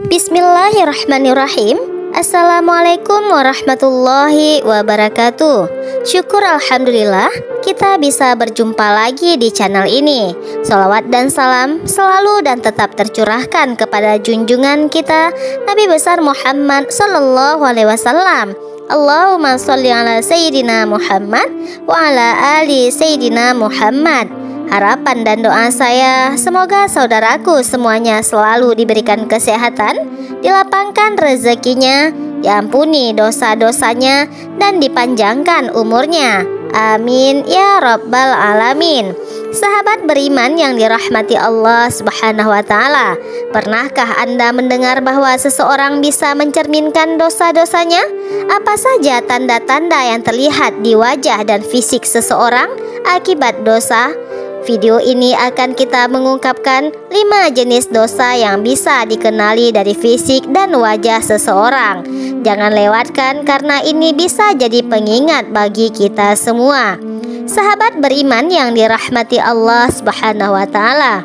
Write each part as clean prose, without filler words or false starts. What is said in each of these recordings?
Bismillahirrahmanirrahim. Assalamualaikum warahmatullahi wabarakatuh. Syukur alhamdulillah kita bisa berjumpa lagi di channel ini. Salawat dan salam selalu dan tetap tercurahkan kepada junjungan kita Nabi besar Muhammad sallallahu alaihi wasallam. Allahumma sholli ala sayyidina Muhammad wa ala ali sayyidina Muhammad. Harapan dan doa saya, semoga saudaraku semuanya selalu diberikan kesehatan, dilapangkan rezekinya, diampuni dosa-dosanya, dan dipanjangkan umurnya. Amin ya rabbal alamin. Sahabat beriman yang dirahmati Allah Subhanahu wa Ta'ala, pernahkah Anda mendengar bahwa seseorang bisa mencerminkan dosa-dosanya? Apa saja tanda-tanda yang terlihat di wajah dan fisik seseorang akibat dosa? Video ini akan kita mengungkapkan 5 jenis dosa yang bisa dikenali dari fisik dan wajah seseorang. Jangan lewatkan karena ini bisa jadi pengingat bagi kita semua. Sahabat beriman yang dirahmati Allah Subhanahu wa Ta'ala,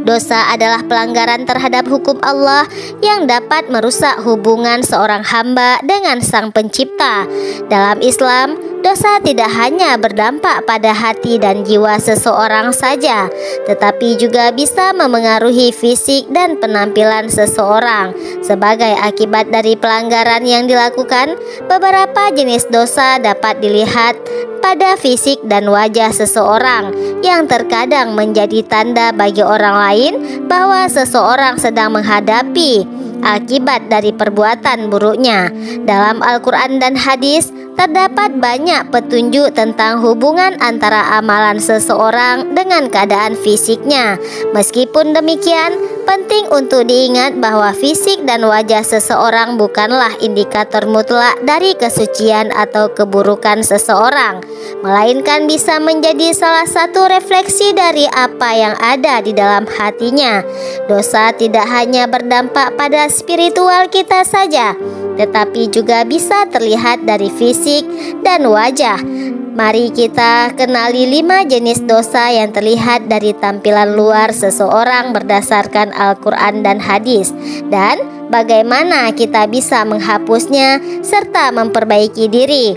dosa adalah pelanggaran terhadap hukum Allah yang dapat merusak hubungan seorang hamba dengan Sang Pencipta. Dalam Islam, dosa tidak hanya berdampak pada hati dan jiwa seseorang saja, tetapi juga bisa memengaruhi fisik dan penampilan seseorang. Sebagai akibat dari pelanggaran yang dilakukan, beberapa jenis dosa dapat dilihat pada fisik dan wajah seseorang yang terkadang menjadi tanda bagi orang lain bahwa seseorang sedang menghadapi akibat dari perbuatan buruknya. Dalam Al-Quran dan hadis terdapat banyak petunjuk tentang hubungan antara amalan seseorang dengan keadaan fisiknya. Meskipun demikian, penting untuk diingat bahwa fisik dan wajah seseorang bukanlah indikator mutlak dari kesucian atau keburukan seseorang, melainkan bisa menjadi salah satu refleksi dari apa yang ada di dalam hatinya. Dosa tidak hanya berdampak pada spiritual kita saja, tetapi juga bisa terlihat dari fisik dan wajah. Mari kita kenali 5 jenis dosa yang terlihat dari tampilan luar seseorang berdasarkan Al-Quran dan hadis, dan bagaimana kita bisa menghapusnya serta memperbaiki diri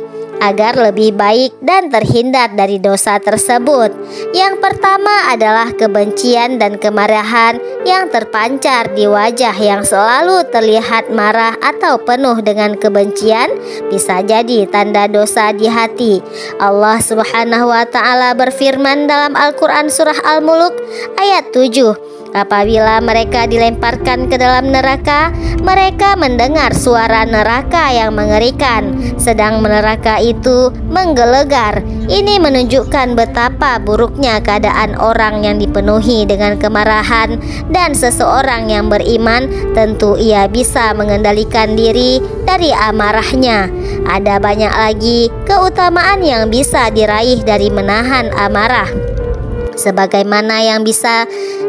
agar lebih baik dan terhindar dari dosa tersebut. Yang pertama adalah kebencian dan kemarahan yang terpancar di wajah yang selalu terlihat marah atau penuh dengan kebencian bisa jadi tanda dosa di hati. Allah Subhanahu wa Ta'ala berfirman dalam Al-Quran surah Al-Mulk ayat 7, apabila mereka dilemparkan ke dalam neraka, mereka mendengar suara neraka yang mengerikan, sedang neraka itu menggelegar. Ini menunjukkan betapa buruknya keadaan orang yang dipenuhi dengan kemarahan, dan seseorang yang beriman tentu ia bisa mengendalikan diri dari amarahnya. Ada banyak lagi keutamaan yang bisa diraih dari menahan amarah, sebagaimana yang bisa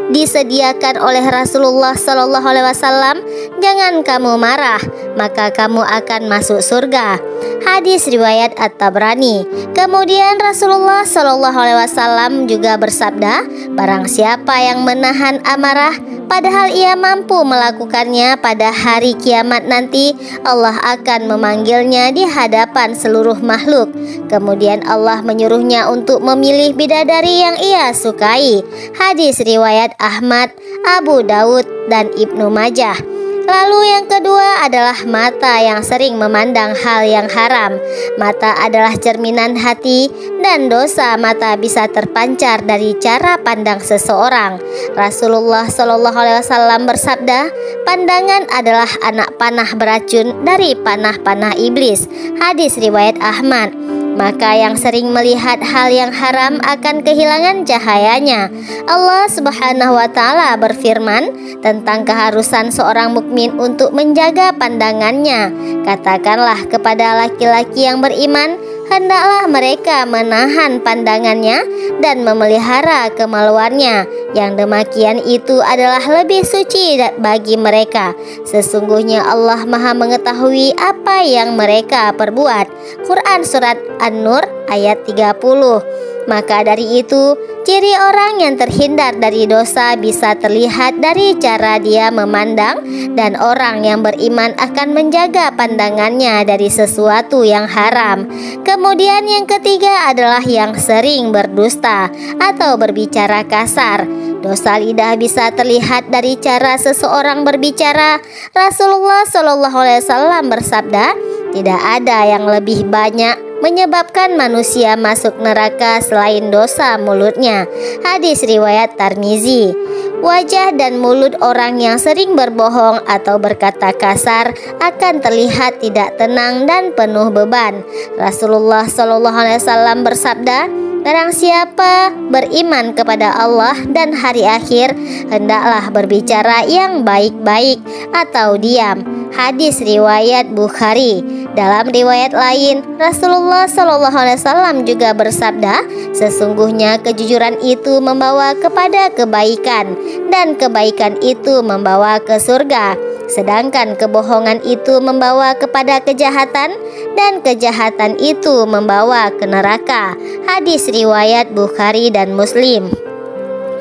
disediakan oleh Rasulullah Sallallahu Alaihi Wasallam. Jangan kamu marah, maka kamu akan masuk surga. Hadis riwayat At-Tabrani. Kemudian Rasulullah Sallallahu Alaihi Wasallam juga bersabda, barang siapa yang menahan amarah padahal ia mampu melakukannya, pada hari kiamat nanti Allah akan memanggilnya di hadapan seluruh makhluk. Kemudian Allah menyuruhnya untuk memilih bidadari yang ia sukai. Hadis riwayat Ahmad, Abu Daud, dan Ibnu Majah. Lalu yang kedua adalah mata yang sering memandang hal yang haram. Mata adalah cerminan hati, dan dosa mata bisa terpancar dari cara pandang seseorang. Rasulullah Shallallahu Alaihi Wasallam bersabda, pandangan adalah anak panah beracun dari panah-panah iblis. Hadis riwayat Ahmad. Maka yang sering melihat hal yang haram akan kehilangan cahayanya. Allah Subhanahu wa Ta'ala berfirman tentang keharusan seorang mukmin untuk menjaga pandangannya. Katakanlah kepada laki-laki yang beriman, hendaklah mereka menahan pandangannya dan memelihara kemaluannya. Yang demikian itu adalah lebih suci bagi mereka. Sesungguhnya Allah Maha mengetahui apa yang mereka perbuat. Quran Surat An-Nur ayat 30. Maka dari itu, ciri orang yang terhindar dari dosa bisa terlihat dari cara dia memandang, dan orang yang beriman akan menjaga pandangannya dari sesuatu yang haram. Kemudian yang ketiga adalah yang sering berdusta atau berbicara kasar. Dosa lidah bisa terlihat dari cara seseorang berbicara. Rasulullah SAW bersabda, "Tidak ada yang lebih banyak menyebabkan manusia masuk neraka selain dosa mulutnya." Hadis riwayat Tirmizi. Wajah dan mulut orang yang sering berbohong atau berkata kasar akan terlihat tidak tenang dan penuh beban. Rasulullah SAW bersabda, "Barang siapa beriman kepada Allah dan hari akhir, hendaklah berbicara yang baik-baik atau diam." Hadis riwayat Bukhari. Dalam riwayat lain, Rasulullah SAW juga bersabda, "Sesungguhnya kejujuran itu membawa kepada kebaikan, dan kebaikan itu membawa ke surga. Sedangkan kebohongan itu membawa kepada kejahatan, dan kejahatan itu membawa ke neraka." Hadis riwayat Bukhari dan Muslim.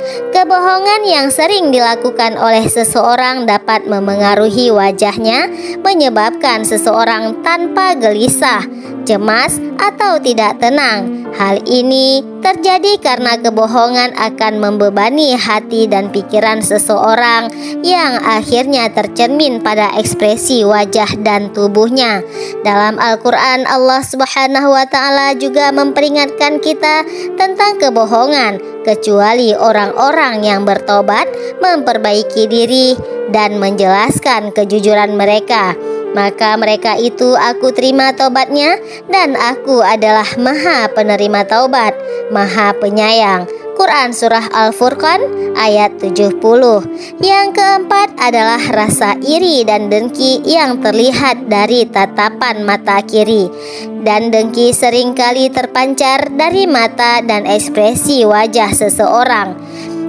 Kebohongan yang sering dilakukan oleh seseorang dapat memengaruhi wajahnya, menyebabkan seseorang tanpa gelisah, cemas, atau tidak tenang. Hal ini terjadi karena kebohongan akan membebani hati dan pikiran seseorang, yang akhirnya tercermin pada ekspresi wajah dan tubuhnya. Dalam Al-Quran, Allah Subhanahu wa Ta'ala juga memperingatkan kita tentang kebohongan, kecuali orang-orang yang bertobat, memperbaiki diri, dan menjelaskan kejujuran mereka. Maka mereka itu aku terima taubatnya, dan aku adalah Maha Penerima Taubat, Maha Penyayang. Quran Surah Al-Furqan ayat 70. Yang keempat adalah rasa iri dan dengki yang terlihat dari tatapan mata kiri. Dan dengki seringkali terpancar dari mata dan ekspresi wajah seseorang.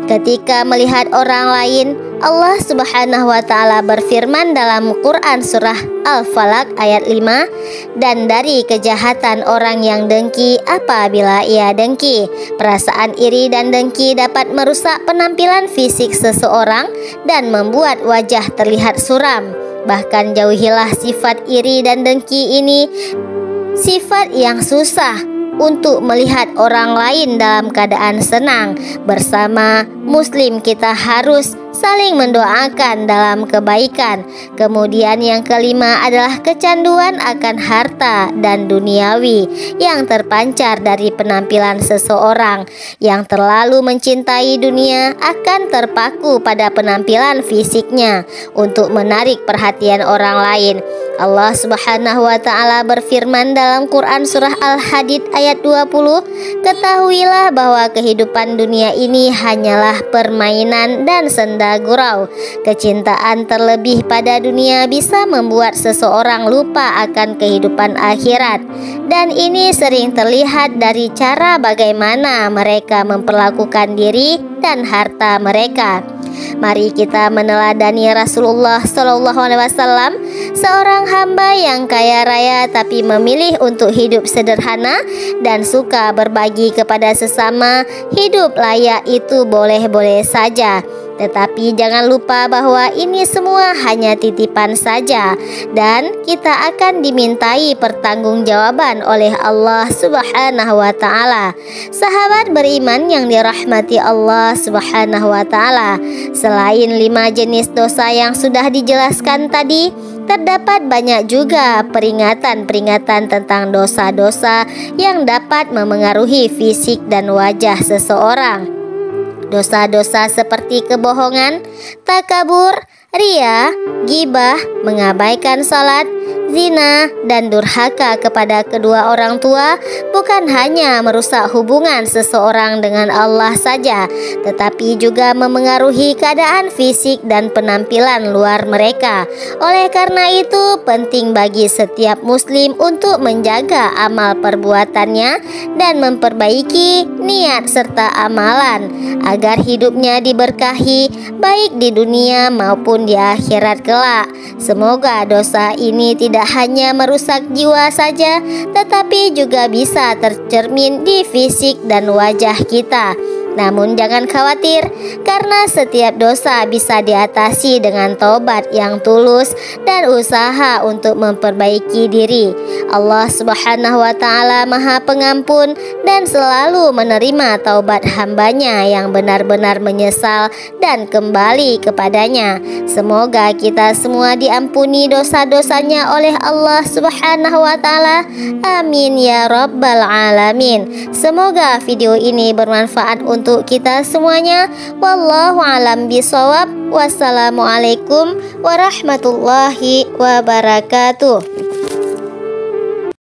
Ketika melihat orang lain, Allah Subhanahu wa Ta'ala berfirman dalam Quran Surah Al-Falaq ayat 5, "Dan dari kejahatan orang yang dengki apabila ia dengki." Perasaan iri dan dengki dapat merusak penampilan fisik seseorang dan membuat wajah terlihat suram. Bahkan jauhilah sifat iri dan dengki ini, sifat yang susah untuk melihat orang lain dalam keadaan senang. Bersama Muslim kita harus saling mendoakan dalam kebaikan. Kemudian yang kelima adalah kecanduan akan harta dan duniawi yang terpancar dari penampilan seseorang. Yang terlalu mencintai dunia akan terpaku pada penampilan fisiknya untuk menarik perhatian orang lain. Allah Subhanahu wa Ta'ala berfirman dalam Quran Surah Al-Hadid ayat 20, "Ketahuilah bahwa kehidupan dunia ini hanyalah permainan dan senda gurau. Kecintaan terlebih pada dunia bisa membuat seseorang lupa akan kehidupan akhirat, dan ini sering terlihat dari cara bagaimana mereka memperlakukan diri dan harta mereka." Mari kita meneladani Rasulullah SAW, seorang hamba yang kaya raya tapi memilih untuk hidup sederhana dan suka berbagi kepada sesama. Hidup layak itu boleh-boleh saja, tetapi jangan lupa bahwa ini semua hanya titipan saja, dan kita akan dimintai pertanggungjawaban oleh Allah Subhanahu wa Ta'ala. Sahabat beriman yang dirahmati Allah Subhanahu wa Ta'ala, selain 5 jenis dosa yang sudah dijelaskan tadi, terdapat banyak juga peringatan-peringatan tentang dosa-dosa yang dapat memengaruhi fisik dan wajah seseorang. Dosa-dosa seperti kebohongan, takabur, ria, ghibah, mengabaikan salat, zina, dan durhaka kepada kedua orang tua bukan hanya merusak hubungan seseorang dengan Allah saja, tetapi juga memengaruhi keadaan fisik dan penampilan luar mereka. Oleh karena itu, penting bagi setiap muslim untuk menjaga amal perbuatannya dan memperbaiki niat serta amalan agar hidupnya diberkahi baik di dunia maupun di akhirat kelak. Semoga dosa ini tidak hanya merusak jiwa saja, tetapi juga bisa tercermin di fisik dan wajah kita. Namun jangan khawatir, karena setiap dosa bisa diatasi dengan taubat yang tulus dan usaha untuk memperbaiki diri. Allah Subhanahu wa Ta'ala Maha Pengampun dan selalu menerima taubat hambanya yang benar-benar menyesal dan kembali kepadanya. Semoga kita semua diampuni dosa-dosanya oleh Allah Subhanahu wa Ta'ala. Amin ya Rabbal Alamin. Semoga video ini bermanfaat untuk kita semuanya. Wallahu alam bisawab. Wassalamualaikum warahmatullahi wabarakatuh.